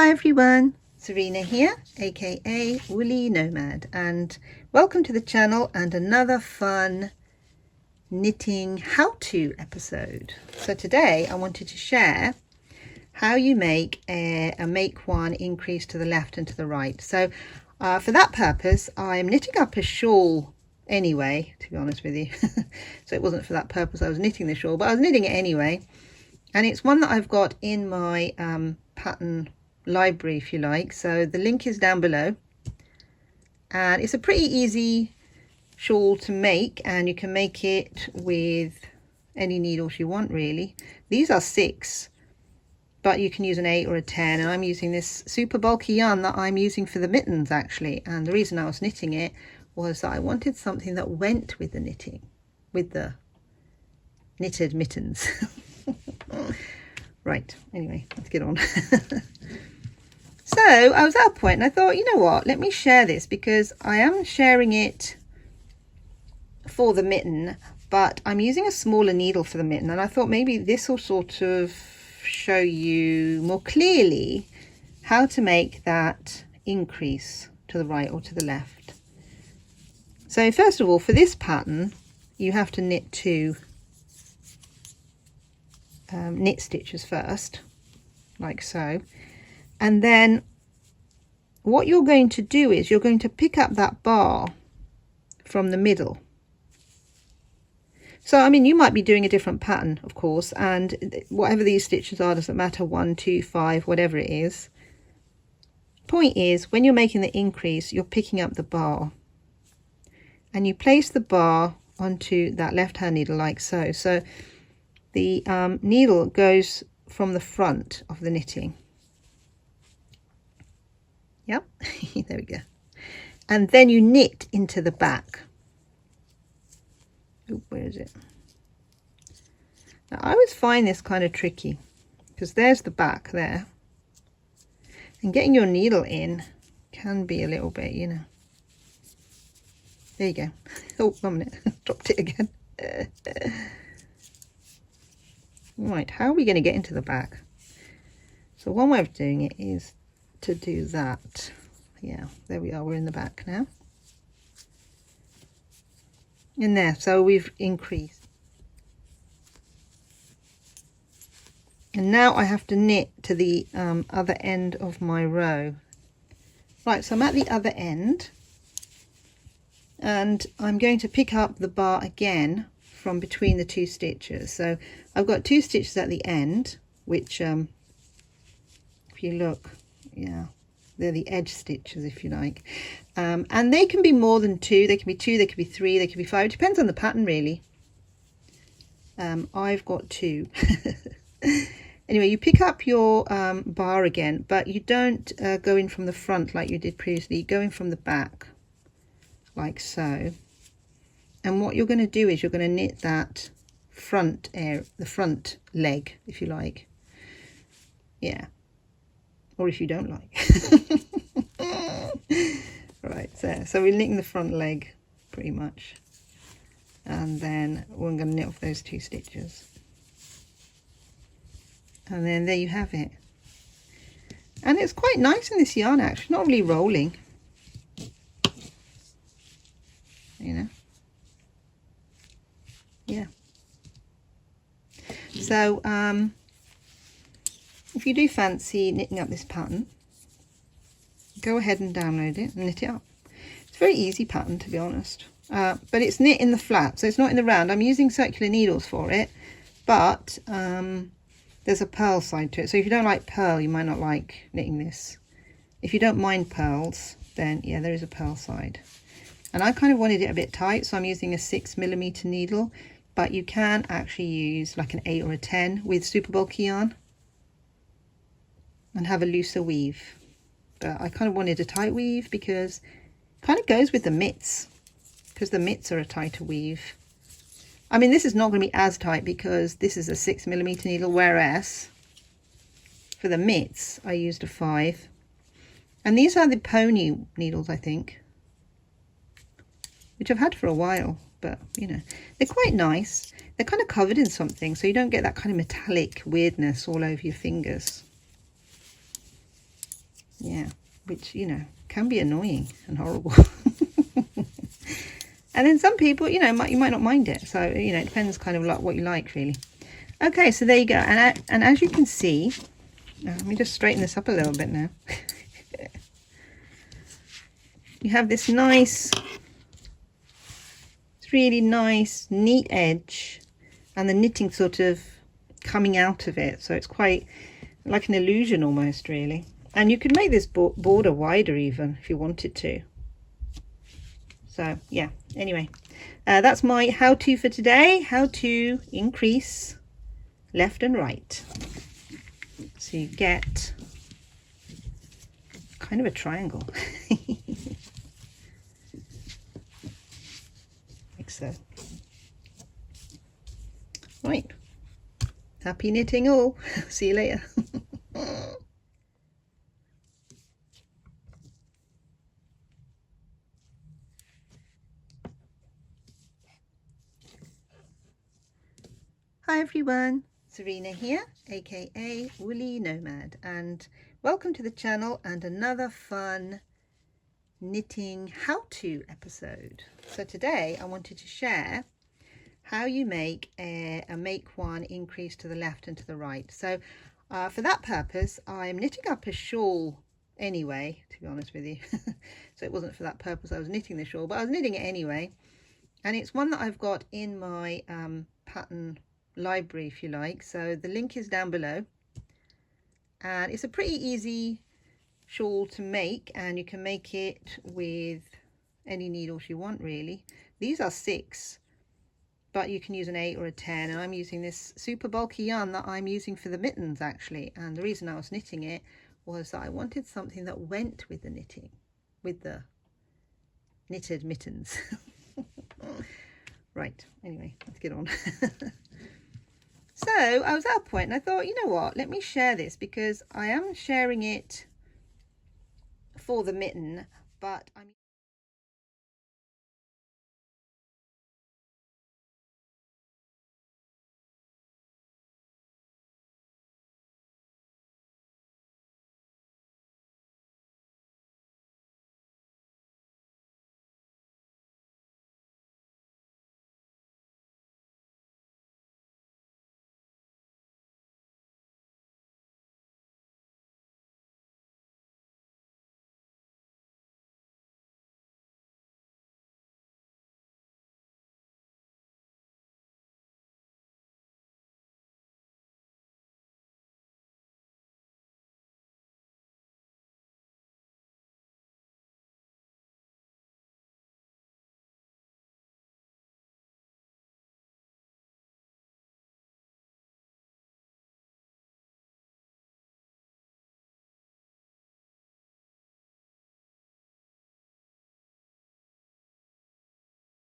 Hi everyone, Zarina here, aka Woolly Nomad, and welcome to the channel and another fun knitting how-to episode. So today I wanted to share how you make a make one increase to the left and to the right. So for that purpose I'm knitting up a shawl anyway, to be honest with you. So it wasn't for that purpose I was knitting the shawl, but I was knitting it anyway, and it's one that I've got in my pattern library, if you like. So the link is down below, and it's a pretty easy shawl to make, and you can make it with any needles you want really. These are 6, but you can use an 8 or a 10, and I'm using this super bulky yarn that I'm using for the mittens actually. And the reason I was knitting it was that I wanted something that went with the knitting, with the knitted mittens. Right, anyway, let's get on. So I was at a point and I thought, you know what, let me share this, because I am sharing it for the mitten, but I'm using a smaller needle for the mitten, and I thought maybe this will sort of show you more clearly how to make that increase to the right or to the left. So first of all, for this pattern you have to knit 2 knit stitches first, like so. And then what you're going to do is you're going to pick up that bar from the middle. So I mean, you might be doing a different pattern, of course, and whatever these stitches are doesn't matter, 1, 2, 5, whatever it is. Point is, when you're making the increase, you're picking up the bar and you place the bar onto that left hand needle like so. So the needle goes from the front of the knitting. Yep, there we go. And then you knit into the back. Ooh, where is it? Now I always find this kind of tricky, because there's the back there, and getting your needle in can be a little bit, you know. There you go. Oh, 1 minute, dropped it again. Right, how are we going to get into the back? So one way of doing it is to do that. Yeah, there we are, we're in the back now. In there, so we've increased. And now I have to knit to the other end of my row. Right, so I'm at the other end, and I'm going to pick up the bar again from between the 2 stitches. So I've got 2 stitches at the end, which if you look, yeah, they're the edge stitches, if you like, and they can be more than 2. They can be 2, they can be 3, they can be 5. It depends on the pattern really. I've got 2. Anyway, you pick up your bar again, but you don't go in from the front like you did previously. You go in from the back like so. And what you're going to do is you're going to knit that front the front leg, if you like. Yeah, or if you don't like. Right, so we're knitting the front leg pretty much, and then we're going to knit off those 2 stitches, and then there you have it. And it's quite nice in this yarn actually, not really rolling, you know. Yeah, so if you do fancy knitting up this pattern, go ahead and download it and knit it up. It's a very easy pattern, to be honest, but it's knit in the flat, so it's not in the round. I'm using circular needles for it, but there's a purl side to it, so if you don't like purl you might not like knitting this. If you don't mind pearls, then yeah, there is a purl side. And I kind of wanted it a bit tight, so I'm using a 6mm needle, but you can actually use like an 8 or a 10 with super bulky yarn and have a looser weave. But I kind of wanted a tight weave because it kind of goes with the mitts, because the mitts are a tighter weave. I mean, this is not going to be as tight because this is a 6mm needle, whereas for the mitts I used a 5. And these are the pony needles, I think, which I've had for a while, but you know, they're quite nice. They're kind of covered in something, so you don't get that kind of metallic weirdness all over your fingers. Yeah, which, you know, can be annoying and horrible. And then some people, you know, you might not mind it. So, you know, it depends kind of like what you like, really. Okay, so there you go. And as you can see, let me just straighten this up a little bit now. You have this nice, it's really nice, neat edge, and the knitting sort of coming out of it. So it's quite like an illusion almost, really. And you could make this border wider even if you wanted to. So yeah, anyway, that's my how-to for today. How to increase left and right. So you get kind of a triangle. Like so. Right. Happy knitting all. See you later. Hi everyone, Zarina here, aka Woolly Nomad, and welcome to the channel and another fun knitting how-to episode. So today I wanted to share how you make a make one increase to the left and to the right. So for that purpose I'm knitting up a shawl anyway, to be honest with you. So it wasn't for that purpose I was knitting the shawl, but I was knitting it anyway, and it's one that I've got in my pattern library, if you like. So the link is down below, and it's a pretty easy shawl to make, and you can make it with any needles you want, really. These are 6, but you can use an 8 or a 10, and I'm using this super bulky yarn that I'm using for the mittens actually. And the reason I was knitting it was that I wanted something that went with the knitting, with the knitted mittens. Right, anyway, let's get on. So I was at a point and I thought, you know what, let me share this, because I am sharing it for the mitten, but I'm